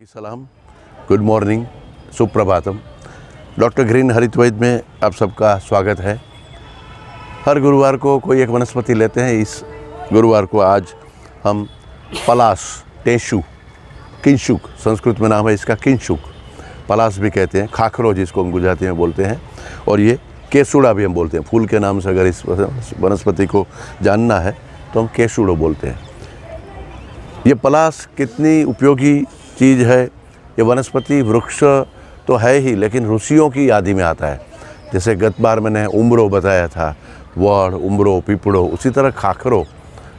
की सलाम, good morning, सुप्रभातम। डॉक्टर ग्रीन हरित वैद्य में आप सबका स्वागत है। हर गुरुवार को कोई एक वनस्पति लेते हैं। इस गुरुवार को आज हम पलाश, टेशु, किंशुक, संस्कृत में नाम है इसका किंशुक, पलाश भी कहते हैं, खाखरो जिसको हम गुजराती में बोलते हैं, और ये केसुड़ा भी हम बोलते हैं। फूल के नाम से अगर इस वनस्पति को जानना है तो हम केसुड़ो बोलते हैं। ये पलाश कितनी उपयोगी चीज़ है। ये वनस्पति वृक्ष तो है ही, लेकिन ऋषियों की यादी में आता है। जैसे गत बार मैंने उम्रो बताया था, वड़, उम्रो, पिपड़ो, उसी तरह खाखरो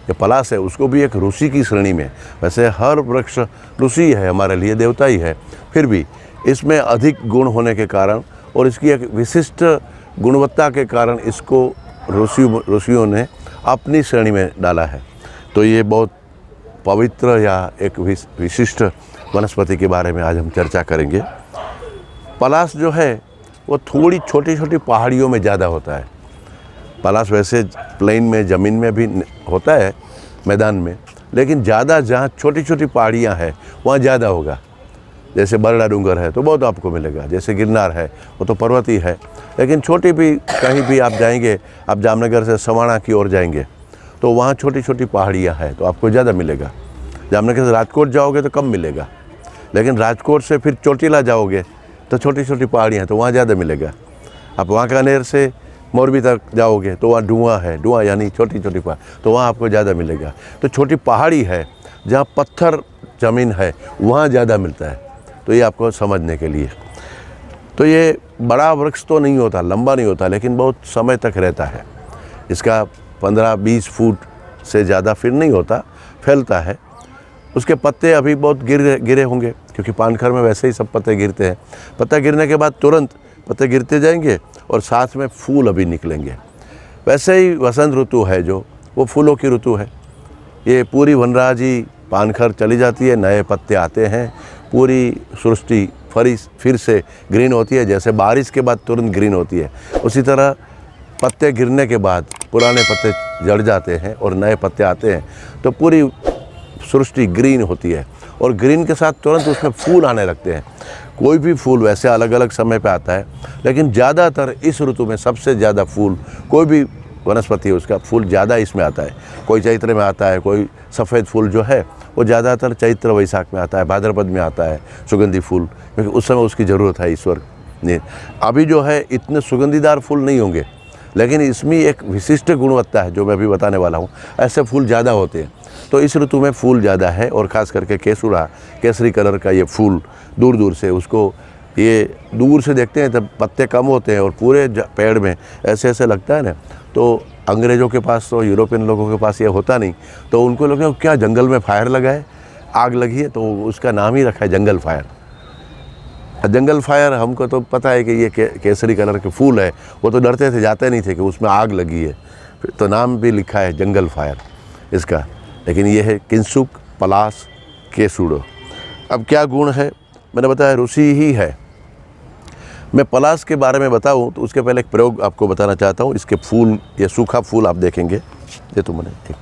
ये पलाश है, उसको भी एक ऋषि की श्रेणी में। वैसे हर वृक्ष ऋषि है, हमारे लिए देवता ही है, फिर भी इसमें अधिक गुण होने के कारण और इसकी एक विशिष्ट गुणवत्ता के कारण इसको ऋषियों ने अपनी श्रेणी में डाला है। तो ये बहुत पवित्र या एक विशिष्ट वनस्पति के बारे में आज हम चर्चा करेंगे। पलाश जो है वो थोड़ी छोटी छोटी पहाड़ियों में ज़्यादा होता है। पलाश वैसे प्लेन में, ज़मीन में भी होता है, मैदान में, लेकिन ज़्यादा जहाँ छोटी छोटी पहाड़ियाँ हैं वहाँ ज़्यादा होगा। जैसे बरड़ा डूंगर है तो बहुत आपको मिलेगा, जैसे गिरनार है वो तो पर्वती है, लेकिन छोटी भी कहीं भी आप जाएंगे, आप जामनगर से सवाना की ओर जाएंगे तो वहाँ छोटी छोटी पहाड़ियाँ हैं तो आपको ज़्यादा मिलेगा। जामनगर से राजकोट जाओगे तो कम मिलेगा, लेकिन राजकोट से फिर चोटीला जाओगे तो छोटी छोटी पहाड़ियाँ तो वहाँ ज़्यादा मिलेगा। आप वांकानेर से मोरबी तक जाओगे तो वहाँ डुआ है, डुआ यानी छोटी छोटी पहाड़, तो वहाँ आपको ज़्यादा मिलेगा। तो छोटी पहाड़ी है जहाँ पत्थर ज़मीन है वहाँ ज़्यादा मिलता है। तो ये आपको समझने के लिए। तो ये बड़ा वृक्ष तो नहीं होता, लंबा नहीं होता, लेकिन बहुत समय तक रहता है। इसका 15-20 फुट से ज़्यादा फिर नहीं होता, फैलता है। उसके पत्ते अभी बहुत गिरे होंगे, क्योंकि पानखर में वैसे ही सब पत्ते गिरते हैं। पत्ता गिरने के बाद तुरंत पत्ते गिरते जाएंगे और साथ में फूल अभी निकलेंगे। वैसे ही वसंत ऋतु है जो, वो फूलों की ऋतु है। ये पूरी वनराजी पानखर चली जाती है, नए पत्ते आते हैं, पूरी सृष्टि फिर से ग्रीन होती है। जैसे बारिश के बाद तुरंत ग्रीन होती है, उसी तरह पत्ते गिरने के बाद पुराने पत्ते जड़ जाते हैं और नए पत्ते आते हैं, तो पूरी सृष्टि ग्रीन होती है। और ग्रीन के साथ तुरंत उसमें फूल आने लगते हैं। कोई भी फूल वैसे अलग अलग समय पे आता है, लेकिन ज़्यादातर इस ऋतु में सबसे ज़्यादा फूल, कोई भी वनस्पति है उसका फूल ज़्यादा इसमें आता है। कोई चैत्र में आता है, कोई सफ़ेद फूल जो है वो ज़्यादातर चैत्र वैशाख में आता है, भाद्रपद में आता है सुगंधी फूल, क्योंकि उस समय उसकी ज़रूरत है ईश्वर ने। अभी जो है इतने सुगंधीदार फूल नहीं होंगे, लेकिन इसमें एक विशिष्ट गुणवत्ता है जो मैं अभी बताने वाला हूँ। ऐसे फूल ज़्यादा होते हैं, तो इस ऋतु में फूल ज़्यादा है। और ख़ास करके केसुड़ा, केसरी कलर का ये फूल, दूर दूर से उसको, ये दूर से देखते हैं तब पत्ते कम होते हैं और पूरे पेड़ में ऐसे ऐसे लगता है ना। तो अंग्रेज़ों के पास, तो यूरोपियन लोगों के पास ये होता नहीं, तो उनको लोग क्या जंगल में फायर लगा है, आग लगी है, तो उसका नाम ही रखा है जंगल फायर। जंगल फायर हमको तो पता है कि ये केसरी कलर के फूल है, वो तो डरते थे, जाते नहीं थे कि उसमें आग लगी है, तो नाम भी लिखा है जंगल फायर इसका। लेकिन ये है किंशुक, पलाश, केसुड़ो। अब क्या गुण है, मैंने बताया ऋषि ही है। मैं पलाश के बारे में बताऊं तो उसके पहले एक प्रयोग आपको बताना चाहता हूं। इसके फूल, ये सूखा फूल आप देखेंगे, ये तो मैंने एक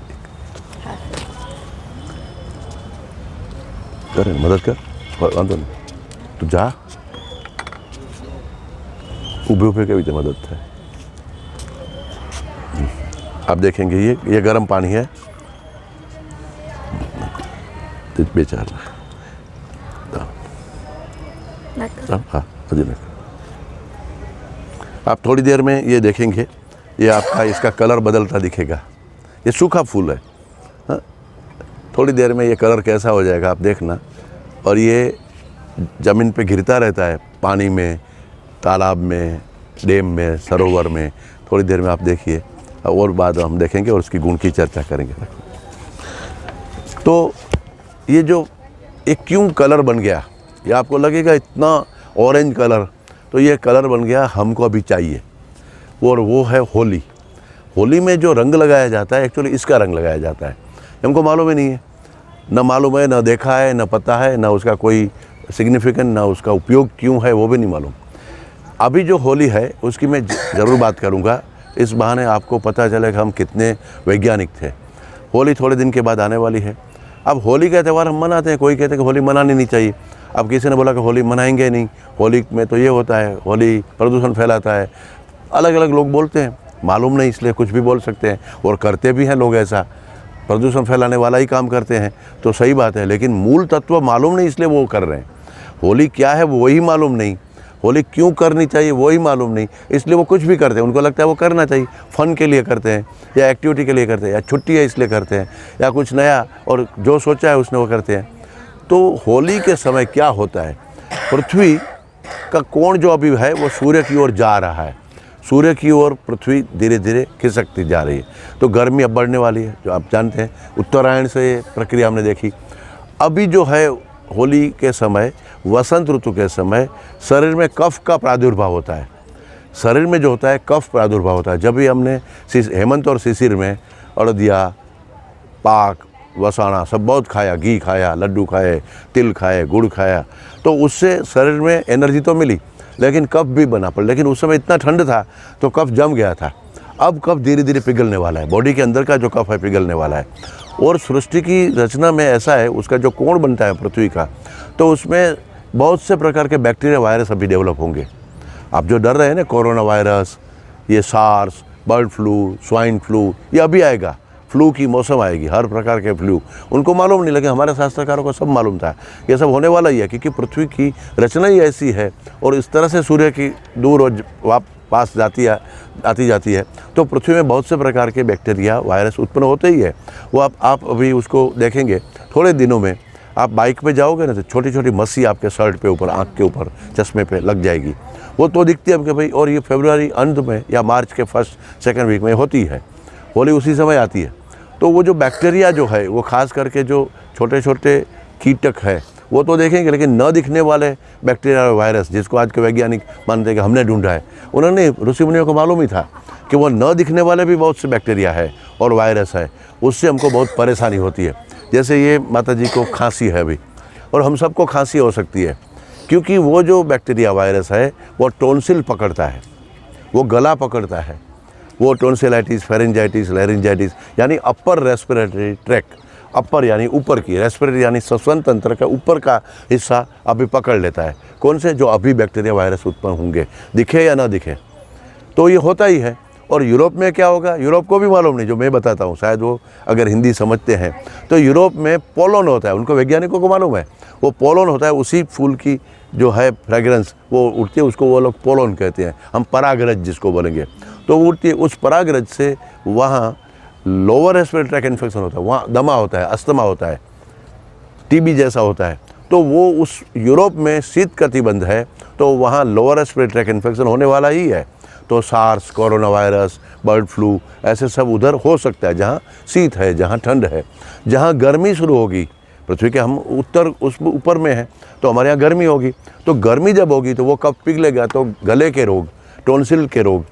कर मदद कर, वांधो नहीं, तू जा, उभे के भी मदद है। आप देखेंगे ये गर्म पानी है, बेचारा। हाँ, आप थोड़ी देर में ये देखेंगे, ये आपका इसका कलर बदलता दिखेगा। ये सूखा फूल है, हाँ? थोड़ी देर में ये कलर कैसा हो जाएगा आप देखना। और ये ज़मीन पे गिरता रहता है, पानी में, तालाब में, डैम में, सरोवर में। थोड़ी देर में आप देखिए, और बाद हम देखेंगे और उसकी गुण की चर्चा करेंगे। तो ये जो एक क्यों कलर बन गया, ये आपको लगेगा इतना ऑरेंज कलर, तो ये कलर बन गया हमको अभी चाहिए, और वो है होली। होली में जो रंग लगाया जाता है, एक्चुअली इसका रंग लगाया जाता है, हमको मालूम ही नहीं है, न मालूम है, न देखा है, न पता है, न उसका कोई सिग्निफिकेंट, न उसका उपयोग क्यों है वो भी नहीं मालूम। अभी जो होली है उसकी मैं ज़रूर बात करूँगा, इस बहाने आपको पता चलेगा हम कितने वैज्ञानिक थे। होली थोड़े दिन के बाद आने वाली है। अब होली का त्यौहार हम मनाते हैं, कोई कहते हैं कि होली मनानी नहीं चाहिए। अब किसी ने बोला कि होली मनाएंगे नहीं, होली में तो ये होता है, होली प्रदूषण फैलाता है, अलग अलग लोग बोलते हैं, मालूम नहीं इसलिए कुछ भी बोल सकते हैं और करते भी हैं लोग ऐसा, प्रदूषण फैलाने वाला ही काम करते हैं, तो सही बात है। लेकिन मूल तत्व मालूम नहीं इसलिए वो कर रहे हैं। होली क्या है वो ही मालूम नहीं, होली क्यों करनी चाहिए वो ही मालूम नहीं, इसलिए वो कुछ भी करते हैं। उनको लगता है वो करना चाहिए, फ़न के लिए करते हैं या एक्टिविटी के लिए करते हैं या छुट्टी है इसलिए करते हैं या कुछ नया और जो सोचा है उसने वो करते हैं। तो होली के समय क्या होता है, पृथ्वी का कोण जो अभी है वो सूर्य की ओर जा रहा है, सूर्य की ओर पृथ्वी धीरे धीरे खिसकती जा रही है। तो गर्मी अब बढ़ने वाली है, जो आप जानते हैं, उत्तरायण से ये प्रक्रिया हमने देखी। अभी जो है होली के समय, वसंत ऋतु के समय शरीर में कफ का प्रादुर्भाव होता है, शरीर में जो होता है कफ प्रादुर्भाव होता है। जब भी हमने हेमंत और शिशिर में अड़दिया, पाक, वसाना सब बहुत खाया, घी खाया, लड्डू खाए, तिल खाए, गुड़ खाया, तो उससे शरीर में एनर्जी तो मिली लेकिन कफ भी बना पड़ा। लेकिन उस समय इतना ठंड था तो कफ जम गया था। अब कफ धीरे धीरे पिघलने वाला है, बॉडी के अंदर का जो कफ है पिघलने वाला है। और सृष्टि की रचना में ऐसा है, उसका जो कोण बनता है पृथ्वी का, तो उसमें बहुत से प्रकार के बैक्टीरिया, वायरस अभी डेवलप होंगे। आप जो डर रहे हैं ना, कोरोना वायरस, ये SARS, bird flu, swine flu, ये अभी आएगा, फ्लू की मौसम आएगी, हर प्रकार के फ्लू। उनको मालूम नहीं, लेकिन हमारे शास्त्रकारों को सब मालूम था ये सब होने वाला ही है, क्योंकि पृथ्वी की रचना ही ऐसी है और इस तरह से सूर्य की दूर और पास आती जाती है, तो पृथ्वी में बहुत से प्रकार के बैक्टीरिया, वायरस उत्पन्न होते ही है। वो आप अभी उसको देखेंगे थोड़े दिनों में। आप बाइक पे जाओगे ना तो छोटी छोटी मस्सी आपके शर्ट पे ऊपर, आँख के ऊपर, चश्मे पे लग जाएगी, वो तो दिखती है कि भाई। और ये फरवरी अंत में या मार्च के फर्स्ट सेकेंड वीक में होती है, होली उसी समय आती है। तो वो जो बैक्टीरिया जो है, वो खास करके जो छोटे छोटे कीटक है वो तो देखेंगे, लेकिन न दिखने वाले बैक्टीरिया और वायरस, जिसको आज के वैज्ञानिक मानते हैं कि हमने ढूंढा है, उन्होंने, ऋषि मुनियों को मालूम ही था कि वो न दिखने वाले भी बहुत से बैक्टीरिया है और वायरस है, उससे हमको बहुत परेशानी होती है। जैसे ये माता जी को खांसी है अभी, और हम सबको खांसी हो सकती है, क्योंकि वो जो बैक्टीरिया वायरस है वो टोन्सिल पकड़ता है, वो गला पकड़ता है, वो टोन्सिलाइटिस, फेरेंजाइटिस, लैरिंजाइटिस, यानी अपर रेस्पिरेटरी ट्रैक्ट, अपर यानी ऊपर की, रेस्पिरेटरी यानी श्वसन तंत्र का ऊपर का हिस्सा अभी पकड़ लेता है। कौन से? जो अभी बैक्टीरिया वायरस उत्पन्न होंगे, दिखे या ना दिखे, तो ये होता ही है। और यूरोप में क्या होगा, यूरोप को भी मालूम नहीं, जो मैं बताता हूँ, शायद वो अगर हिंदी समझते हैं तो यूरोप में पोलन होता है, उनको वैज्ञानिकों को मालूम है, वो पोलन होता है, उसी फूल की जो है फ्रेगरेंस वो उठती है, उसको वो लोग पोलन कहते हैं, हम परागरज जिसको बोलेंगे, तो वो उठती है। उस परागरज से वहाँ लोअर रेस्पिरेटरी ट्रैक्ट इन्फेक्शन होता है, वहाँ दमा होता है, अस्थमा होता है, टीबी जैसा होता है, तो वो उस यूरोप में शीत कटिबंध है, तो वहाँ लोअर रेस्पिरेटरी ट्रैक्ट इन्फेक्शन होने वाला ही है। तो SARS, corona virus, bird flu, ऐसे सब उधर हो सकता है जहाँ शीत है, जहाँ ठंड है। जहाँ गर्मी शुरू होगी, पृथ्वी के हम उत्तर उस ऊपर में है, तो हमारे यहाँ गर्मी होगी, तो गर्मी जब होगी तो वो कब पिघलेगा, तो गले के रोग, टोन्सिल के रोग,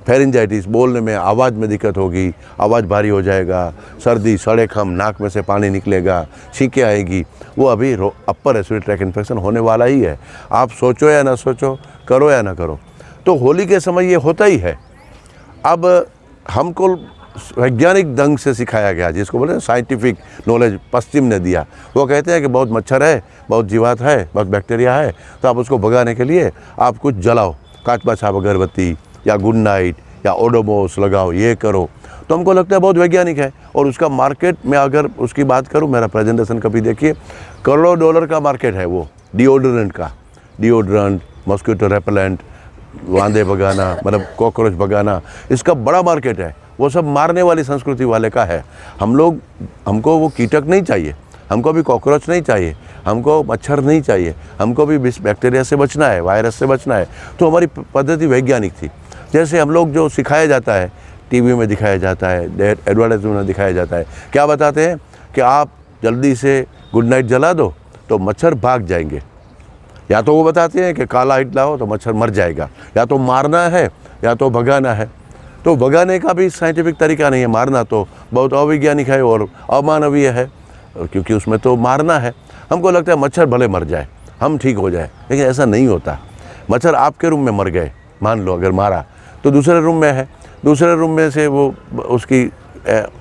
फेरेंजाइटिस, बोलने में, आवाज़ में दिक्कत होगी, आवाज़ भारी हो जाएगा, सर्दी, सड़े खम, नाक में से पानी निकलेगा, छींकें आएगी, वो अभी अपर रेस्पिरेटरी ट्रैक्ट इन्फेक्शन होने वाला ही है। आप सोचो या ना सोचो, करो या ना करो, तो होली के समय ये होता ही है। अब हमको वैज्ञानिक ढंग से सिखाया गया, जिसको बोलते हैं साइंटिफिक नॉलेज पश्चिम ने दिया। वो कहते हैं कि बहुत मच्छर है, बहुत जीवात है, बहुत बैक्टीरिया है, तो आप उसको भगाने के लिए आप कुछ जलाओ, काचबा छाप अगरबत्ती या गुड नाइट या ओडोमोस लगाओ, ये करो। तो हमको लगता है बहुत वैज्ञानिक है। और उसका मार्केट में अगर उसकी बात करूं, मेरा प्रेजेंटेशन कभी देखिए, करोड़ों डॉलर का मार्केट है वो डिओड्रेंट का, डिओड्रेंट, मॉस्किटो रेपेलेंट, वांदे भगाना, मतलब कॉकरोच भगाना, इसका बड़ा मार्केट है। वो सब मारने वाली संस्कृति वाले का है। हमको वो कीटक नहीं चाहिए, हमको भी कॉकरोच नहीं चाहिए, हमको मच्छर नहीं चाहिए, हमको भी बैक्टीरिया से बचना है, वायरस से बचना है। तो हमारी पद्धति वैज्ञानिक थी। जैसे हम लोग जो सिखाया जाता है, टीवी में दिखाया जाता है, एडवर्टाइजमेंट में दिखाया जाता है, क्या बताते हैं कि आप जल्दी से गुड नाइट जला दो तो मच्छर भाग जाएंगे। या तो वो बताते हैं कि काला हिट लाओ तो मच्छर मर जाएगा, या तो मारना है या तो भगाना है। तो भगाने का भी साइंटिफिक तरीका नहीं है, मारना तो बहुत अवैज्ञानिक है और अमानवीय है, क्योंकि उसमें तो मारना है। हमको लगता है मच्छर भले मर जाए, हम ठीक हो जाए, लेकिन ऐसा नहीं होता। मच्छर आपके रूम में मर गए, मान लो अगर मारा तो दूसरे रूम में है, दूसरे रूम में से वो उसकी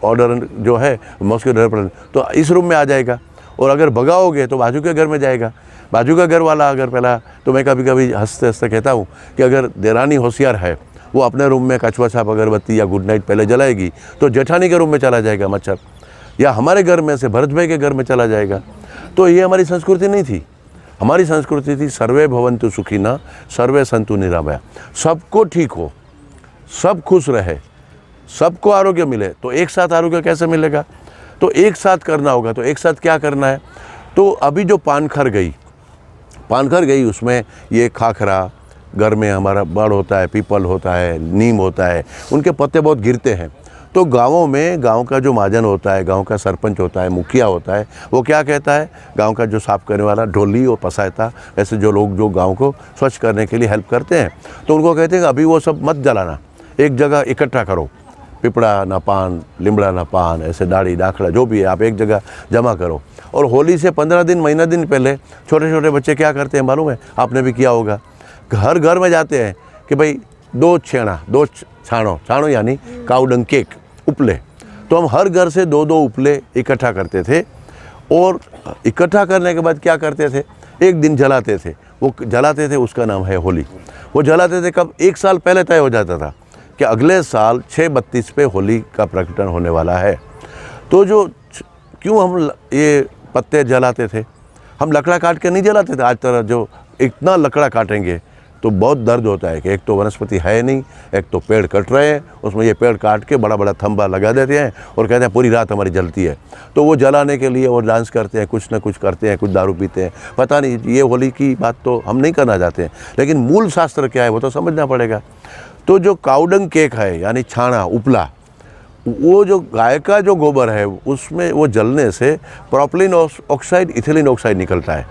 ऑर्डर जो है मॉस्किटो रेपेलेंट तो इस रूम में आ जाएगा, और अगर भगाओगे तो बाजू के घर में जाएगा। बाजू का घर वाला अगर पहला, तो मैं कभी कभी हंसते हंसते कहता हूँ कि अगर देरानी होशियार है, वो अपने रूम में कछुआ छाप अगरबत्ती या गुड नाइट पहले जलाएगी तो जेठानी के रूम में चला जाएगा मच्छर, या हमारे घर में से भरत भाई के घर में चला जाएगा। तो ये हमारी संस्कृति नहीं थी। हमारी संस्कृति थी सर्वे भवन्तु सुखिनः सर्वे सन्तु निरामया, सबको ठीक हो, सब खुश रहे, सबको आरोग्य मिले। तो एक साथ आरोग्य कैसे मिलेगा? तो एक साथ करना होगा। तो एक साथ क्या करना है? तो अभी जो पानखर गई उसमें ये खाखरा, घर में हमारा बड़ होता है, पीपल होता है, नीम होता है, उनके पत्ते बहुत गिरते हैं। तो गाँवों में गांव का जो महाजन होता है, गांव का सरपंच होता है, मुखिया होता है, वो क्या कहता है, गांव का जो साफ करने वाला ढोली और पसायता, ऐसे जो लोग जो गांव को स्वच्छ करने के लिए हेल्प करते हैं, तो उनको कहते हैं कि अभी वो सब मत जलाना, एक जगह इकट्ठा करो, पिपड़ा ना पान, लिमड़ा ना पान, ऐसे दाढ़ी डाखड़ा जो भी है आप एक जगह जमा करो। और होली से 15 दिन महीना दिन पहले छोटे छोटे बच्चे क्या करते हैं मालूम है? आपने भी किया होगा, हर घर में जाते हैं कि भाई 2 छाणो यानी काउडंग केक, उपले। तो हम हर घर से 2-2 उपले इकट्ठा करते थे, और इकट्ठा करने के बाद क्या करते थे, एक दिन जलाते थे। वो जलाते थे, उसका नाम है होली। वो जलाते थे कब? 1 साल पहले तय हो जाता था कि अगले साल 6/32 पे होली का प्रकटन होने वाला है। तो जो क्यों हम ये पत्ते जलाते थे? हम लकड़ा काट के नहीं जलाते थे। आज तरह जो इतना लकड़ा काटेंगे तो बहुत दर्द होता है कि एक तो वनस्पति है नहीं, एक तो पेड़ कट रहे हैं, उसमें ये पेड़ काट के बड़ा बड़ा थंबा लगा देते हैं और कहते हैं पूरी रात हमारी जलती है। तो वो जलाने के लिए वो डांस करते हैं, कुछ ना कुछ करते हैं, कुछ दारू पीते हैं, पता नहीं। ये होली की बात तो हम नहीं करना चाहते हैं, लेकिन मूल शास्त्र क्या है वो तो समझना पड़ेगा। तो जो काउडंग केक है यानी छाना, उपला, वो जो गाय का जो गोबर है उसमें वो जलने से प्रोपिलीन ऑक्साइड, इथिलीन ऑक्साइड निकलता है।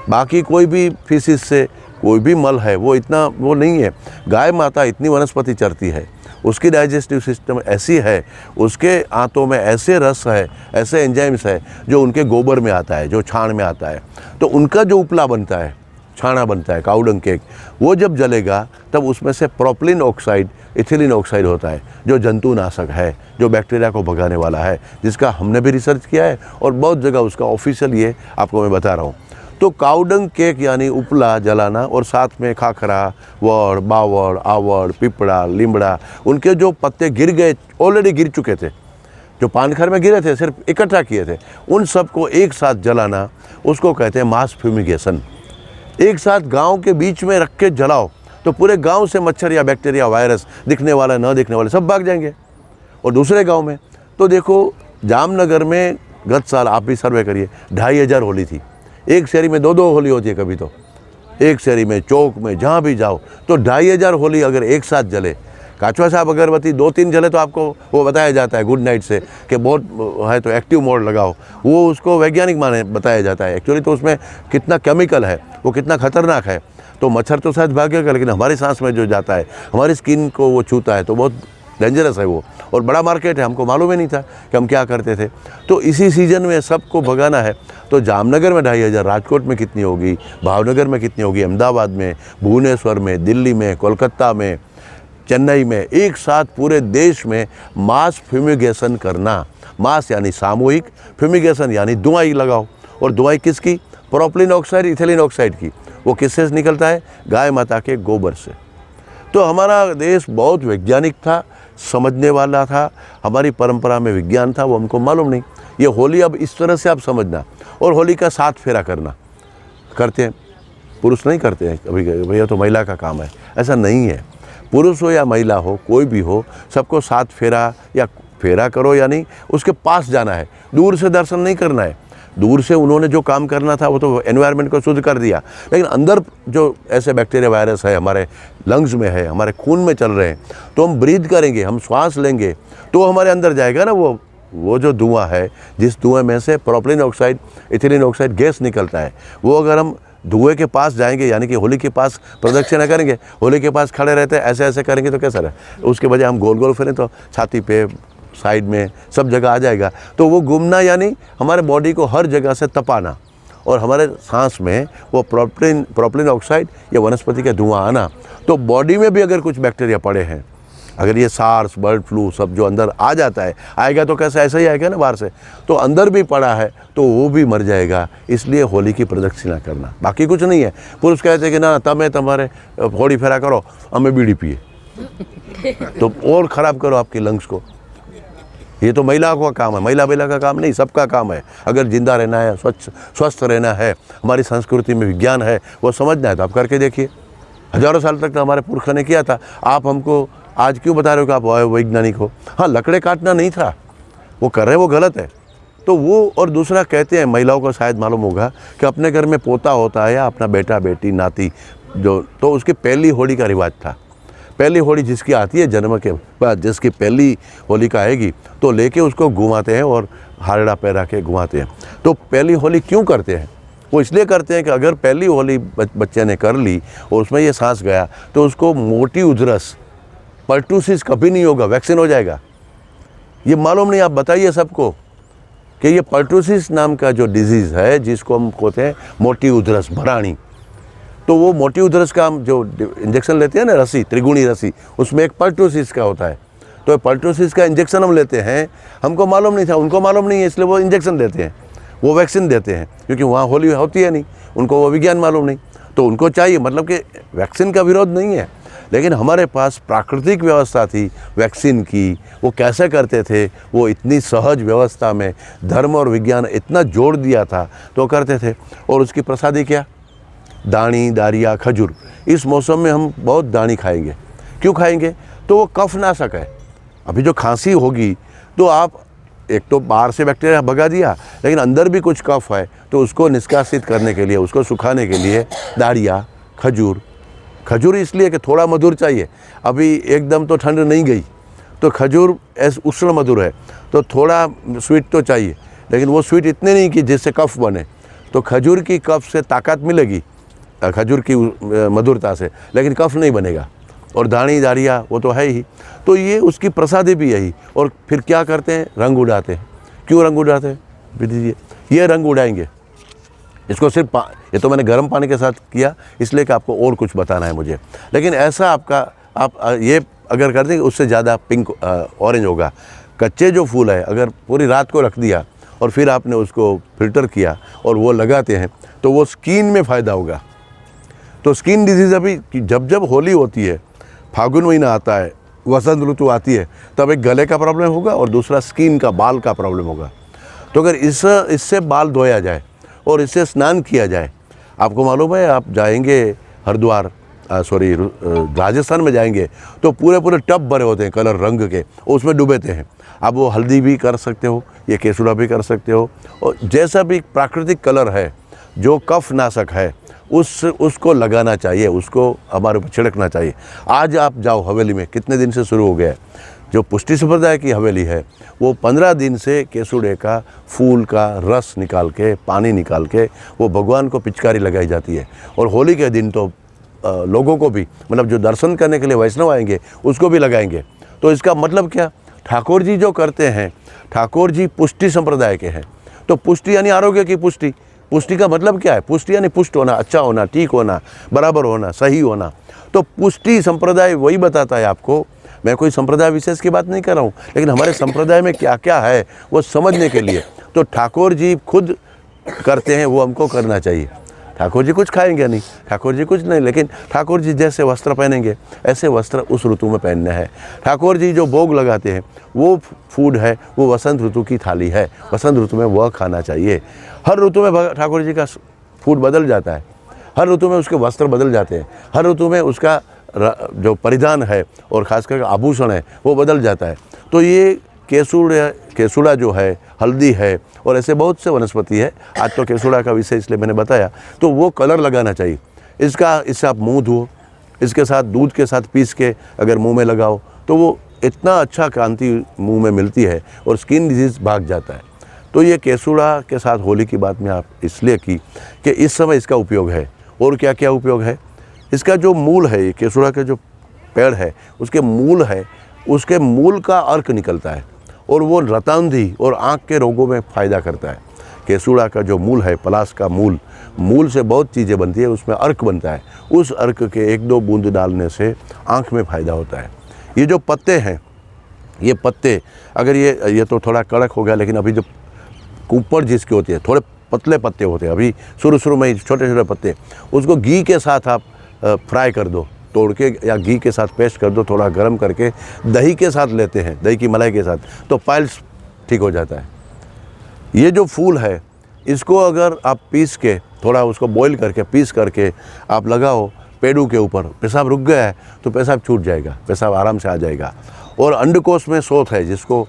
बाकी कोई भी फीसिस से कोई भी मल है वो इतना वो नहीं है। गाय माता इतनी वनस्पति चरती है, उसकी डाइजेस्टिव सिस्टम ऐसी है, उसके आंतों में ऐसे रस है, ऐसे एंजाइम्स है जो उनके गोबर में आता है, जो छाण में आता है। तो उनका जो उपला बनता है, छाना बनता है, काउडंग केक, वो जब जलेगा तब उसमें से प्रोपिलीन ऑक्साइड, इथिलीन ऑक्साइड होता है, जो जंतुनाशक है, जो बैक्टीरिया को भगाने वाला है, जिसका हमने भी रिसर्च किया है और बहुत जगह उसका ऑफिशियल ये आपको मैं बता रहा हूँ। तो काउडंग केक यानी उपला जलाना, और साथ में खाखरा, वड़, बावड़, आवड़, पिपड़ा, लिमड़ा, उनके जो पत्ते गिर गए, ऑलरेडी गिर चुके थे, जो पानखर में गिरे थे, सिर्फ इकट्ठा किए थे, उन सबको एक साथ जलाना, उसको कहते हैं मास फ्यूमिगेशन। एक साथ गांव के बीच में रख के जलाओ तो पूरे गांव से मच्छर या बैक्टीरिया, वायरस, दिखने वाला न दिखने वाले सब भाग जाएंगे। और दूसरे गांव में तो देखो, जामनगर में गत साल आप भी सर्वे करिए, 2500 होली थी। एक शहरी में 2-2 होली होती है कभी, तो एक शहरी में, चौक में, जहाँ भी जाओ तो 2500 होली अगर एक साथ जले, काचवा साहब अगरबत्ती 2-3 जले तो आपको वो बताया जाता है गुड नाइट से कि बहुत है तो एक्टिव मोड लगाओ, वो उसको वैज्ञानिक माने बताया जाता है। एक्चुअली तो उसमें कितना केमिकल है, वो कितना खतरनाक है। तो मच्छर तो शायद भागेगा, लेकिन हमारी सांस में जो जाता है, हमारी स्किन को वो छूता है, तो बहुत डेंजरस है वो, और बड़ा मार्केट है। हमको मालूम ही नहीं था कि हम क्या करते थे। तो इसी सीज़न में सबको भगाना है। तो जामनगर में 2500, राजकोट में कितनी होगी, भावनगर में कितनी होगी, अहमदाबाद में, भुवनेश्वर में, दिल्ली में, कोलकाता में, चेन्नई में, एक साथ पूरे देश में मास फ्यूमिगेशन करना। मास यानी सामूहिक, फ्यूमिगेशन यानी दुआई लगाओ। और दुआई किसकी? प्रोपिलीन ऑक्साइड, इथिलीन ऑक्साइड की। वो किससे निकलता है? गाय माता के गोबर से। तो हमारा देश बहुत वैज्ञानिक था, समझने वाला था, हमारी परंपरा में विज्ञान था, वो हमको मालूम नहीं। ये होली अब इस तरह से आप समझना। और होली का 7 फेरा करना करते हैं, पुरुष नहीं करते हैं कभी, भैया तो महिला का काम है, ऐसा नहीं है। पुरुष हो या महिला हो, कोई भी हो, सबको 7 फेरा या फेरा करो, यानी उसके पास जाना है, दूर से दर्शन नहीं करना है। दूर से उन्होंने जो काम करना था वो तो एनवायरनमेंट को शुद्ध कर दिया, लेकिन अंदर जो ऐसे बैक्टीरिया, वायरस है, हमारे लंग्स में है, हमारे खून में चल रहे हैं, तो हम ब्रीथ करेंगे, हम श्वास लेंगे तो हमारे अंदर जाएगा ना वो जो धुआं है, जिस धुएं में से propylene oxide, ethylene oxide gas निकलता है, वो अगर हम धुएं के पास जाएंगे, यानी कि होली के पास प्रदक्षिणा करेंगे, होली के पास खड़े रहते ऐसे ऐसे करेंगे तो कैसा रहे, उसके बजाय हम गोल गोल फिरें तो छाती पे, साइड में, सब जगह आ जाएगा। तो वो घूमना यानी हमारे बॉडी को हर जगह से तपाना, और हमारे सांस में वो प्रोपिलीन ऑक्साइड या वनस्पति का धुआं आना। तो बॉडी में भी अगर कुछ बैक्टीरिया पड़े हैं, अगर ये सार्स, बर्ड फ्लू सब जो अंदर आ जाता है, आएगा तो कैसे, ऐसा ही आएगा ना बाहर से, तो अंदर भी पड़ा है तो वो भी मर जाएगा। इसलिए होली की प्रदक्षिणा करना, बाकी कुछ नहीं है। पुरुष कहते हैं कि ना तमें तुम्हारे होड़ी फेरा करो, हमें बीड़ी पिए, तो और ख़राब करो आपके लंग्स को। ये तो महिला का काम है, महिला का काम नहीं, सबका काम है। अगर जिंदा रहना है, स्वस्थ रहना है, हमारी संस्कृति में विज्ञान है, वो समझना है तो आप करके देखिए। हज़ारों साल तक तो हमारे पुरखों ने किया था। आप हमको आज क्यों बता रहे हो कि आप वैज्ञानिक हो? हाँ, लकड़े काटना नहीं था, वो कर रहे हैं, वो गलत है। तो वो, और दूसरा कहते हैं, महिलाओं को शायद मालूम होगा कि अपने घर में पोता होता है या अपना बेटा बेटी नाती जो, तो उसकी पहली होली का रिवाज था। पहली होली जिसकी आती है जन्म के बाद, जिसकी पहली होली का आएगी तो लेके उसको घुमाते हैं और हारड़ा पहरा के घुमाते हैं। तो पहली होली क्यों करते हैं? वो इसलिए करते हैं कि अगर पहली होली बच्चे ने कर ली और उसमें ये सांस गया तो उसको मोटी उधरस, पर्टूसिस कभी नहीं होगा, वैक्सीन हो जाएगा। ये मालूम नहीं, आप बताइए सबको कि ये पर्टूसिस नाम का जो डिजीज़ है, जिसको हम कहते हैं मोटी उधरस, भराणी, तो वो मोटी उधरस का हम जो इंजेक्शन लेते हैं ना, रसी, त्रिगुणी रसी, उसमें एक पर्टूसिस का होता है। तो पर्टूसिस का इंजेक्शन हम लेते हैं, हमको मालूम नहीं था, उनको मालूम नहीं है, इसलिए वो इंजेक्शन देते हैं, वो वैक्सीन देते हैं, क्योंकि वहाँ होली होती है नहीं, उनको वो विज्ञान मालूम नहीं, तो उनको चाहिए। मतलब कि वैक्सीन का विरोध नहीं है, लेकिन हमारे पास प्राकृतिक व्यवस्था थी वैक्सीन की। वो कैसे करते थे? वो इतनी सहज व्यवस्था में धर्म और विज्ञान इतना जोड़ दिया था तो करते थे। और उसकी प्रसादी क्या? दाणी, दारिया, खजूर। इस मौसम में हम बहुत दाणी खाएंगे। क्यों खाएंगे? तो वो कफ नाशक है। अभी जो खांसी होगी तो आप एक तो बाहर से बैक्टीरिया भगा दिया, लेकिन अंदर भी कुछ कफ है तो उसको निष्कासित करने के लिए, उसको सुखाने के लिए दारिया, खजूर। खजूर इसलिए कि थोड़ा मधुर चाहिए, अभी एकदम तो ठंड नहीं गई, तो खजूर उष्ण मधुर है तो थोड़ा स्वीट तो चाहिए, लेकिन वो स्वीट इतने नहीं कि जिससे कफ बने। तो खजूर की कफ से ताकत मिलेगी, खजूर की मधुरता से, लेकिन कफ नहीं बनेगा। और दाणी, दारिया वो तो है ही। तो ये उसकी प्रसादी भी यही। और फिर क्या करते हैं? रंग उड़ाते हैं। क्यों रंग उड़ाते हैं? दीजिए, ये रंग उड़ाएंगे। इसको सिर्फ ये तो मैंने गर्म पानी के साथ किया इसलिए कि आपको और कुछ बताना है मुझे, लेकिन ऐसा आप ये अगर कर देंगे उससे ज़्यादा पिंक ऑरेंज होगा। कच्चे जो फूल है अगर पूरी रात को रख दिया और फिर आपने उसको फिल्टर किया और वो लगाते हैं तो वो स्किन में फ़ायदा होगा। तो स्किन डिजीज़ अभी जब होली होती है, फागुन महीना आता है, वसंत ऋतु आती है, तब एक गले का प्रॉब्लम होगा और दूसरा स्किन का, बाल का प्रॉब्लम होगा। तो अगर इससे बाल धोया जाए और इससे स्नान किया जाए, आपको मालूम है आप जाएंगे हरिद्वार, राजस्थान में जाएंगे तो पूरे टब भरे होते हैं कलर रंग के, उसमें डूबेते हैं। आप वो हल्दी भी कर सकते हो, ये केसुड़ा भी कर सकते हो, और जैसा भी प्राकृतिक कलर है जो कफ नाशक है उसको लगाना चाहिए, उसको हमारे ऊपर छिड़कना चाहिए। आज आप जाओ हवेली में, कितने दिन से शुरू हो गया है, जो पुष्टि संप्रदाय की हवेली है वो 15 दिन से केसुड़े का फूल का रस निकाल के, पानी निकाल के वो भगवान को पिचकारी लगाई जाती है। और होली के दिन तो लोगों को भी, मतलब जो दर्शन करने के लिए वैष्णव आएंगे उसको भी लगाएंगे। तो इसका मतलब क्या? ठाकुर जी जो करते हैं, ठाकुर जी पुष्टि संप्रदाय के हैं। तो पुष्टि यानी आरोग्य की पुष्टि। पुष्टि का मतलब क्या है? पुष्टि यानी पुष्ट होना, अच्छा होना, ठीक होना, बराबर होना, सही होना। तो पुष्टि संप्रदाय वही बताता है आपको। मैं कोई संप्रदाय विशेष की बात नहीं कर रहा हूँ, लेकिन हमारे संप्रदाय में क्या क्या है वो समझने के लिए तो ठाकुर जी खुद करते हैं, वो हमको करना चाहिए। ठाकुर जी कुछ खाएंगे नहीं, ठाकुर जी कुछ नहीं, लेकिन ठाकुर जी जैसे वस्त्र पहनेंगे ऐसे वस्त्र उस ऋतु में पहनने हैं। ठाकुर जी जो भोग लगाते हैं वो फूड है, वो वसंत ऋतु की थाली है, वसंत ऋतु में वह खाना चाहिए। हर ऋतु में ठाकुर जी का फूड बदल जाता है, हर ऋतु में उसके वस्त्र बदल जाते हैं, हर ऋतु में उसका जो परिधान है और ख़ासकर आभूषण है वो बदल जाता है। तो ये केसुड़ा जो है, हल्दी है और ऐसे बहुत से वनस्पति है। आज तो केसुड़ा का विषय इसलिए मैंने बताया। तो वो कलर लगाना चाहिए इससे आप मुंह धो, इसके साथ दूध के साथ पीस के अगर मुंह में लगाओ तो वो इतना अच्छा कांति मुंह में मिलती है और स्किन डिजीज़ भाग जाता है। तो ये केसुड़ा के साथ होली की बात में आप इसलिए की कि इस समय इसका उपयोग है। और क्या क्या उपयोग है इसका? जो मूल है, केसुड़ा के जो पेड़ है उसके मूल है, उसके मूल का अर्क निकलता है और वो रतांधी और आँख के रोगों में फ़ायदा करता है। केसुड़ा का जो मूल है, पलाश का मूल से बहुत चीज़ें बनती है, उसमें अर्क बनता है। उस अर्क के 1-2 बूंद डालने से आँख में फ़ायदा होता है। ये जो पत्ते हैं, ये पत्ते अगर ये तो थोड़ा कड़क हो गया, लेकिन अभी जो ऊपर जिसके होते हैं थोड़े पतले पत्ते होते हैं, अभी शुरू में छोटे छोटे पत्ते, उसको घी के साथ आप फ्राई कर दो, तोड़ के या घी के साथ पेस्ट कर दो, थोड़ा गर्म करके दही के साथ लेते हैं, दही की मलाई के साथ, तो पाइल्स ठीक हो जाता है। ये जो फूल है इसको अगर आप पीस के थोड़ा उसको बॉईल करके पीस करके आप लगाओ पेड़ों के ऊपर, पेशाब रुक गया है तो पेशाब छूट जाएगा, पेशाब आराम से आ जाएगा। और अंडकोश में शोथ है जिसको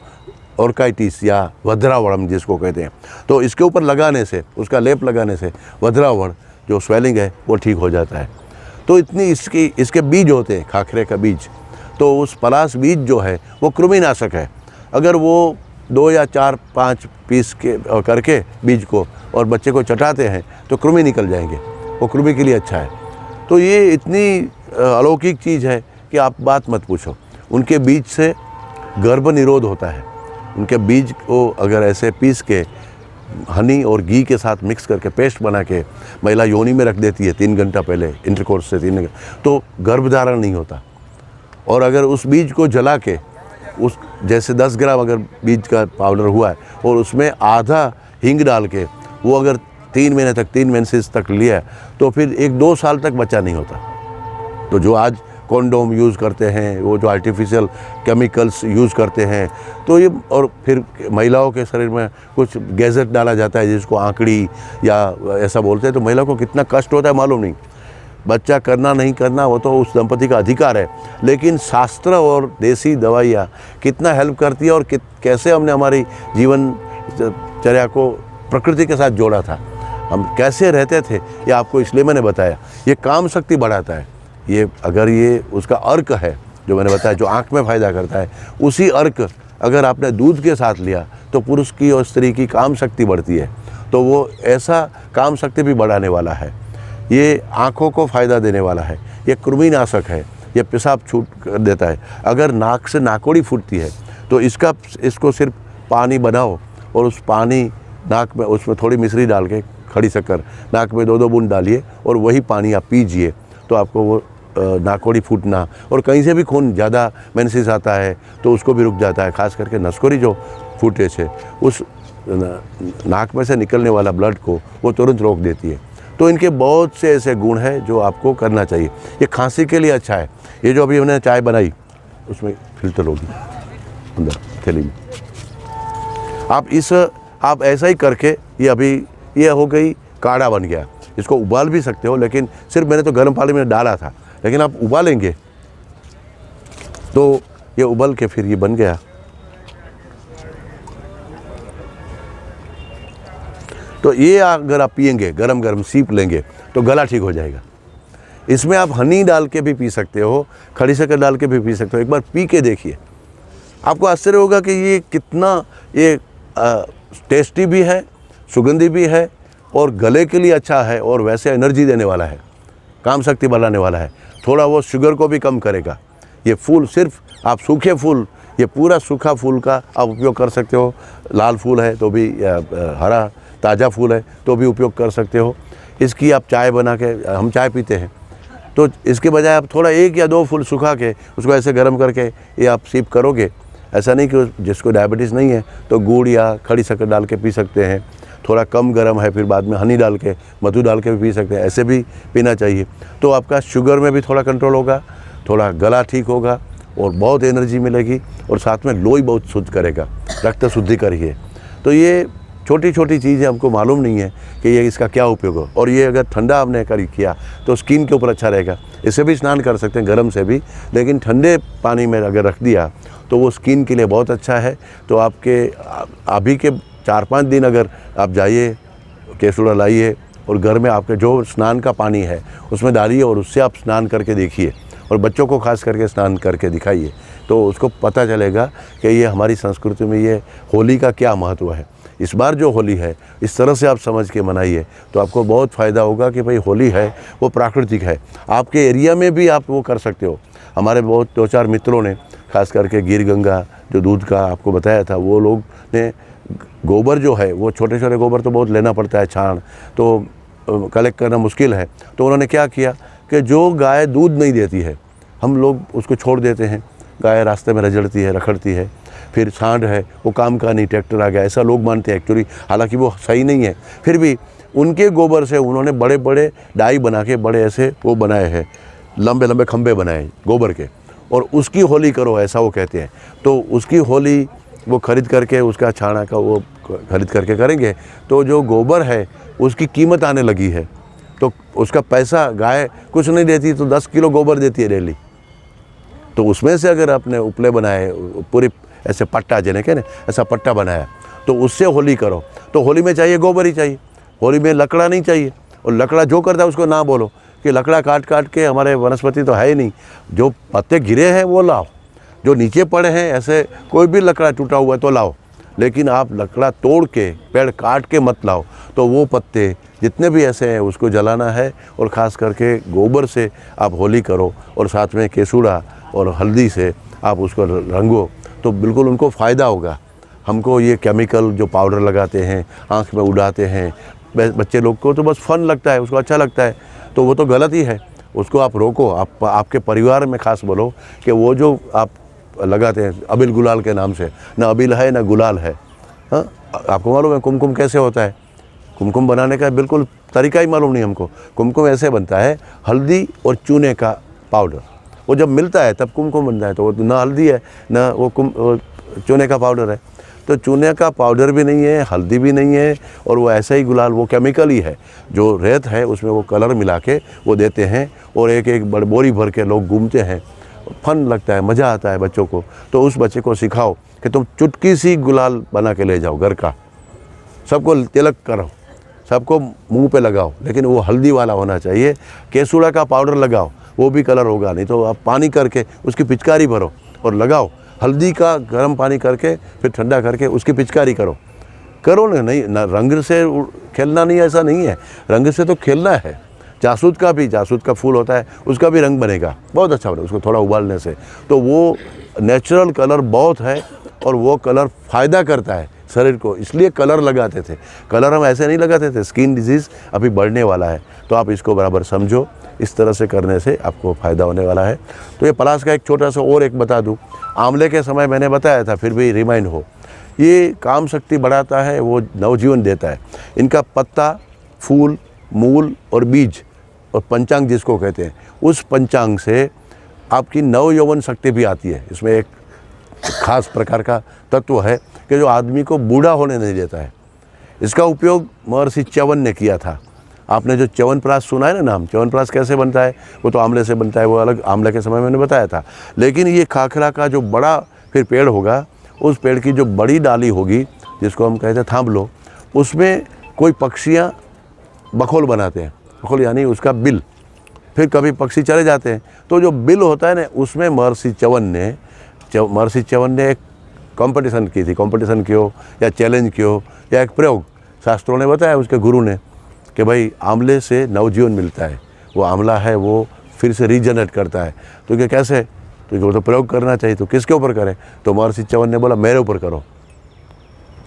ऑर्काइटिस या वध्रावण जिसको कहते हैं, तो इसके ऊपर लगाने से, उसका लेप लगाने से वध्रावण जो स्वेलिंग है वो ठीक हो जाता है। तो इतनी इसके बीज होते हैं, खाखरे का बीज, तो उस पलाश बीज जो है वो कृमिनाशक है। अगर वो 2 या 4-5 पीस के करके बीज को और बच्चे को चटाते हैं तो कृमि निकल जाएंगे, वो कृमि के लिए अच्छा है। तो ये इतनी अलौकिक चीज़ है कि आप बात मत पूछो। उनके बीज से गर्भ निरोध होता है। उनके बीज को अगर ऐसे पीस के हनी और घी के साथ मिक्स करके पेस्ट बना के महिला योनि में रख देती है 3 घंटा पहले, इंटरकोर्स से 3 घंटा, तो गर्भधारण नहीं होता। और अगर उस बीज को जला के उस जैसे 10 ग्राम अगर बीज का पाउडर हुआ है और उसमें आधा हींग डाल के वो अगर 3 महीने तक, 3 मेंसेस तक लिया तो फिर 1-2 साल तक बच्चा नहीं होता। तो जो आज कॉन्डोम यूज़ करते हैं, वो जो आर्टिफिशियल केमिकल्स यूज़ करते हैं, तो ये, और फिर महिलाओं के शरीर में कुछ गैजेट डाला जाता है जिसको आंकड़ी या ऐसा बोलते हैं, तो महिला को कितना कष्ट होता है मालूम नहीं। बच्चा करना नहीं करना वो तो उस दंपति का अधिकार है, लेकिन शास्त्र और देसी दवाइयाँ कितना हेल्प करती है और कैसे हमने हमारी जीवनचर्या को प्रकृति के साथ जोड़ा था, हम कैसे रहते थे, ये आपको इसलिए मैंने बताया। ये काम शक्ति बढ़ाता है। ये अगर ये उसका अर्क है जो मैंने बताया, जो आँख में फ़ायदा करता है, उसी अर्क अगर आपने दूध के साथ लिया तो पुरुष की और स्त्री की काम शक्ति बढ़ती है। तो वो ऐसा काम शक्ति भी बढ़ाने वाला है, ये आँखों को फ़ायदा देने वाला है, ये कृमिनाशक है, ये पेशाब छूट कर देता है। अगर नाक से नाकोड़ी फूटती है तो इसको सिर्फ पानी बनाओ और उस पानी नाक में, उसमें थोड़ी मिश्री डाल के, खड़ी शक्कर नाक में 2-2 बूंद डालिए और वही पानी आप पीजिए, तो आपको वो नाकोड़ी फूटना और कहीं से भी खून ज़्यादा मेंसेस आता है तो उसको भी रुक जाता है। खास करके नसकोड़ी जो फूटेज है उस नाक में से निकलने वाला ब्लड को वो तुरंत रोक देती है। तो इनके बहुत से ऐसे गुण हैं जो आपको करना चाहिए। ये खांसी के लिए अच्छा है। ये जो अभी हमने चाय बनाई उसमें फिल्टर होगी अंदर थैली में, आप ऐसा ही करके, ये अभी ये हो गई, काढ़ा बन गया। इसको उबाल भी सकते हो, लेकिन सिर्फ मैंने तो गर्म पानी में डाला था, लेकिन आप उबालेंगे तो ये उबल के फिर ये बन गया। तो ये अगर आप पिएंगे, गरम गरम सीप लेंगे तो गला ठीक हो जाएगा। इसमें आप हनी डाल के भी पी सकते हो, खड़ी शक्कर डाल के भी पी सकते हो। एक बार पी के देखिए, आपको आश्चर्य होगा कि ये कितना ये टेस्टी भी है, सुगंधी भी है और गले के लिए अच्छा है और वैसे एनर्जी देने वाला है, काम शक्ति बढ़ाने वाला है। थोड़ा वो शुगर को भी कम करेगा। ये फूल सिर्फ आप सूखे फूल, ये पूरा सूखा फूल का आप उपयोग कर सकते हो। लाल फूल है तो भी, हरा ताज़ा फूल है तो भी उपयोग कर सकते हो। इसकी आप चाय बना के, हम चाय पीते हैं, तो इसके बजाय आप थोड़ा 1 या 2 फूल सुखा के उसको ऐसे गर्म करके ये आप सिप करोगे। ऐसा नहीं कि जिसको डायबिटीज़ नहीं है तो गुड़ या खड़ी शक्कर डाल के पी सकते हैं। थोड़ा कम गर्म है फिर बाद में हनी डाल के, मधु डाल के भी पी सकते हैं, ऐसे भी पीना चाहिए। तो आपका शुगर में भी थोड़ा कंट्रोल होगा, थोड़ा गला ठीक होगा और बहुत एनर्जी मिलेगी और साथ में लोई बहुत शुद्ध करेगा, रक्त शुद्धि करिए। तो ये छोटी छोटी चीज़ें हमको मालूम नहीं है कि ये इसका क्या उपयोग हो। और ये अगर ठंडा आपने किया तो स्किन के ऊपर अच्छा रहेगा। इससे भी स्नान कर सकते हैं, गर्म से भी, लेकिन ठंडे पानी में अगर रख दिया तो वो स्किन के लिए बहुत अच्छा है। तो आपके अभी के 4-5 दिन अगर आप जाइए, केसुड़ा लाइए और घर में आपके जो स्नान का पानी है उसमें डालिए और उससे आप स्नान करके देखिए और बच्चों को खास करके स्नान करके दिखाइए, तो उसको पता चलेगा कि ये हमारी संस्कृति में ये होली का क्या महत्व है। इस बार जो होली है इस तरह से आप समझ के मनाइए तो आपको बहुत फ़ायदा होगा कि भाई होली है वो प्राकृतिक है। आपके एरिया में भी आप वो कर सकते हो। हमारे बहुत 2-4 मित्रों ने, खास करके गिर गंगा जो दूध का आपको बताया था, वो लोग ने गोबर जो है, वो छोटे छोटे गोबर तो बहुत लेना पड़ता है, छाण तो कलेक्ट करना मुश्किल है। तो उन्होंने क्या किया कि जो गाय दूध नहीं देती है हम लोग उसको छोड़ देते हैं, गाय रास्ते में रजड़ती है, रखड़ती है। फिर सांड है, वो काम का नहीं, ट्रैक्टर आ गया, ऐसा लोग मानते हैं एक्चुअली, हालांकि वो सही नहीं है। फिर भी उनके गोबर से उन्होंने बड़े बड़े डाई बना के बड़े ऐसे वो बनाए हैं, लंबे लंबे खंबे बनाए गोबर के, और उसकी होली करो ऐसा वो कहते हैं। तो उसकी होली वो खरीद करके, उसका छाना का वो खरीद करके करेंगे तो जो गोबर है उसकी कीमत आने लगी है। तो उसका पैसा, गाय कुछ नहीं देती तो 10 किलो गोबर देती है डेली। तो उसमें से अगर आपने उपले बनाए, पूरी ऐसे पट्टा जिन्हें कहने ऐसा पट्टा बनाया, तो उससे होली करो। तो होली में चाहिए गोबर ही चाहिए, होली में लकड़ा नहीं चाहिए। और लकड़ा जो करता है उसको ना बोलो कि लकड़ा काट काट के, हमारे वनस्पति तो है ही नहीं, जो पत्ते गिरे हैं वो लाओ, जो नीचे पड़े हैं ऐसे कोई भी लकड़ा टूटा हुआ है तो लाओ, लेकिन आप लकड़ा तोड़ के, पेड़ काट के मत लाओ। तो वो पत्ते जितने भी ऐसे हैं उसको जलाना है, और ख़ास करके गोबर से आप होली करो, और साथ में केसुड़ा और हल्दी से आप उसको रंगो, तो बिल्कुल उनको फ़ायदा होगा। हमको ये केमिकल जो पाउडर लगाते हैं, आँख में उड़ाते हैं, बच्चे लोग को तो बस फन लगता है, उसको अच्छा लगता है, तो वो तो गलत ही है। उसको आप रोको। आपके परिवार में ख़ास बोलो कि वो जो आप लगाते हैं अबिल गुलाल के नाम से, ना अबिल है ना गुलाल है। हाँ, आपको मालूम है कुमकुम कैसे होता है? कुमकुम बनाने का बिल्कुल तरीका ही मालूम नहीं हमको। कुमकुम ऐसे बनता है, हल्दी और चूने का पाउडर, वो जब मिलता है तब कुमकुम बनता है। तो वो ना हल्दी है ना वो चूने का पाउडर है। तो चूने का पाउडर भी नहीं है, हल्दी भी नहीं है, और वो ऐसा ही गुलाल, वो केमिकल ही है। जो रेत है उसमें वो कलर मिला के वो देते हैं, और एक एक बड़ बोरी भर के लोग घूमते हैं। फन लगता है, मज़ा आता है बच्चों को। तो उस बच्चे को सिखाओ कि तुम चुटकी सी गुलाल बना के ले जाओ घर का, सबको तिलक करो, सबको मुंह पे लगाओ, लेकिन वो हल्दी वाला होना चाहिए। केसुड़ा का पाउडर लगाओ, वो भी कलर होगा नहीं। तो आप पानी करके उसकी पिचकारी भरो और लगाओ। हल्दी का गर्म पानी करके फिर ठंडा करके उसकी पिचकारी करो ना। नहीं ना, रंग से खेलना नहीं, ऐसा नहीं है, रंग से तो खेलना है। जासूद का फूल होता है, उसका भी रंग बनेगा, बहुत अच्छा बनेगा उसको थोड़ा उबालने से। तो वो नेचुरल कलर बहुत है, और वो कलर फ़ायदा करता है शरीर को, इसलिए कलर लगाते थे। कलर हम ऐसे नहीं लगाते थे, स्किन डिजीज़ अभी बढ़ने वाला है, तो आप इसको बराबर समझो। इस तरह से करने से आपको फ़ायदा होने वाला है। तो ये पलाश का एक छोटा सा और एक बता दूँ, आंवले के समय मैंने बताया था, फिर भी रिमाइंड हो, ये काम शक्ति बढ़ाता है, वो नवजीवन देता है। इनका पत्ता, फूल, मूल और बीज और पंचांग जिसको कहते हैं, उस पंचांग से आपकी नव यौवन शक्ति भी आती है। इसमें एक खास प्रकार का तत्व है कि जो आदमी को बूढ़ा होने नहीं देता है। इसका उपयोग महर्षि च्यवन ने किया था। आपने जो च्यवनप्राश सुना है ना नाम, च्यवनप्राश कैसे बनता है? वो तो आंवले से बनता है, वो अलग आंवले के समय मैंने बताया था। लेकिन ये खाखरा का जो बड़ा फिर पेड़ होगा, उस पेड़ की जो बड़ी डाली होगी, जिसको हम कहते हैं थांबलो, उसमें कोई पक्षियाँ बखोल बनाते हैं। बखोल यानी उसका बिल। फिर कभी पक्षी चले जाते हैं, तो जो बिल होता है ना, उसमें महर्षि च्यवन ने एक कंपटीशन की थी। कंपटीशन क्यों या चैलेंज क्यों या एक प्रयोग, शास्त्रों ने बताया उसके गुरु ने कि भाई आंवले से नवजीवन मिलता है। वो आंवला है वो फिर से रीजनरेट करता है। तो क्या कैसे? तो वो तो प्रयोग करना चाहिए, तो किसके ऊपर करें? तो महर्षि च्यवन ने बोला मेरे ऊपर करो,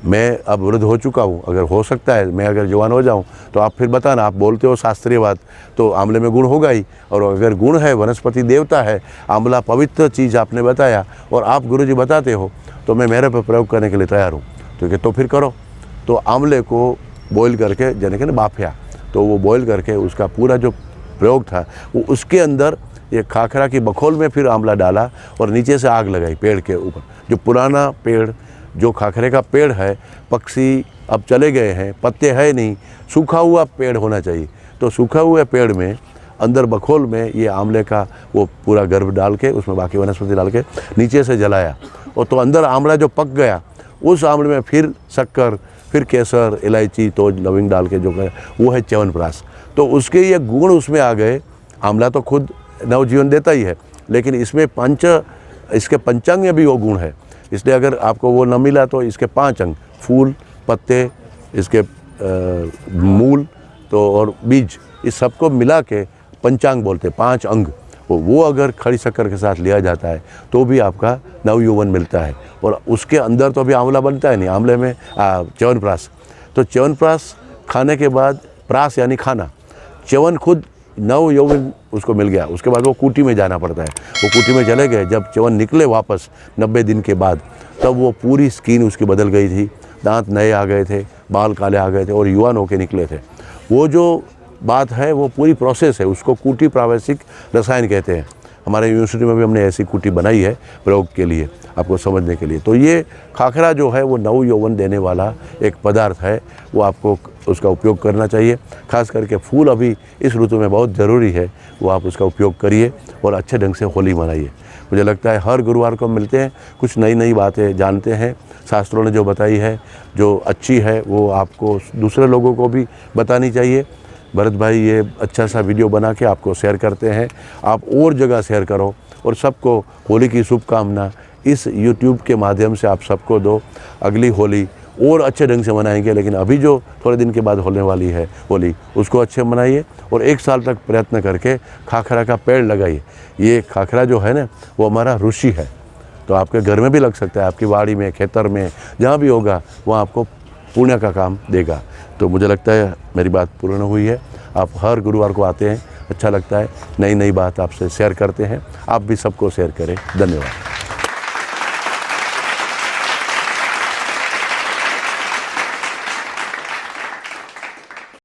मैं अब वृद्ध हो चुका हूँ, अगर हो सकता है मैं अगर जवान हो जाऊँ तो आप फिर बताना। आप बोलते हो शास्त्रीय बात, तो आंवले में गुण होगा ही, और अगर गुण है, वनस्पति देवता है, आंवला पवित्र चीज़ आपने बताया और आप गुरुजी बताते हो, तो मैं मेरे पर प्रयोग करने के लिए तैयार हूँ। तो फिर करो। तो आंवले को बॉईल करके, जैसे कि ना बाफिया, तो वो बॉईल करके उसका पूरा जो प्रयोग था वो उसके अंदर ये खाखरा की बखोल में फिर आंवला डाला और नीचे से आग लगाई पेड़ के ऊपर। जो पुराना पेड़, जो खाखरे का पेड़ है, पक्षी अब चले गए हैं, पत्ते है नहीं, सूखा हुआ पेड़ होना चाहिए। तो सूखा हुए पेड़ में अंदर बखोल में ये आंवले का वो पूरा गर्भ डाल के, उसमें बाकी वनस्पति डाल के नीचे से जलाया, और तो अंदर आंवला जो पक गया, उस आंवले में फिर शक्कर, फिर केसर, इलायची, तोज, लविंग डाल के जो है वो है च्यवनप्राश। तो उसके ये गुण उसमें आ गए। आंवला तो खुद नवजीवन देता ही है, लेकिन इसमें इसके पंचांग में भी वो गुण है। इसलिए अगर आपको वो न मिला तो इसके 5 अंग, फूल, पत्ते, इसके मूल तो और बीज, इस सबको मिला के पंचांग बोलते हैं, 5 अंग। वो अगर खड़ी शक्कर के साथ लिया जाता है तो भी आपका नवयौवन मिलता है। और उसके अंदर तो अभी आंवला बनता है नहीं, आंवले में च्यवनप्राश। तो च्यवनप्राश खाने के बाद, प्राश यानी खाना, च्यवन खुद नव यौवन उसको मिल गया, उसके बाद वो कूटी में जाना पड़ता है। वो कूटी में चले गए, जब च्यवन निकले वापस 90 दिन के बाद, तब वो पूरी स्किन उसकी बदल गई थी, दांत नए आ गए थे, बाल काले आ गए थे और युवान होके निकले थे। वो जो बात है वो पूरी प्रोसेस है, उसको कूटी प्रावैशिक रसायन कहते हैं। हमारे यूनिवर्सिटी में भी हमने ऐसी कूटी बनाई है प्रयोग के लिए, आपको समझने के लिए। तो ये खाखरा जो है वो नव यौवन देने वाला एक पदार्थ है, वो आपको उसका उपयोग करना चाहिए। खास करके फूल अभी इस ऋतु में बहुत ज़रूरी है, वो आप उसका उपयोग करिए और अच्छे ढंग से होली मनाइए। मुझे लगता है हर गुरुवार को मिलते हैं, कुछ नई नई बातें जानते हैं, शास्त्रों ने जो बताई है जो अच्छी है वो आपको दूसरे लोगों को भी बतानी चाहिए। भरत भाई ये अच्छा सा वीडियो बना के आपको शेयर करते हैं, आप और जगह शेयर करो और सबको होली की शुभकामना इस YouTube के माध्यम से आप सबको दो। अगली होली और अच्छे ढंग से मनाएंगे, लेकिन अभी जो थोड़े दिन के बाद होने वाली है होली, उसको अच्छे मनाइए और 1 साल तक प्रयत्न करके खाखरा का पेड़ लगाइए। ये खाखरा जो है ना वो हमारा ऋषि है, तो आपके घर में भी लग सकता है, आपकी वाड़ी में, खेतर में, जहाँ भी होगा वहाँ आपको पुण्य का काम देगा। तो मुझे लगता है मेरी बात पूर्ण हुई है। आप हर गुरुवार को आते हैं, अच्छा लगता है, नई नई बात आपसे शेयर करते हैं, आप भी सबको शेयर करें। धन्यवाद।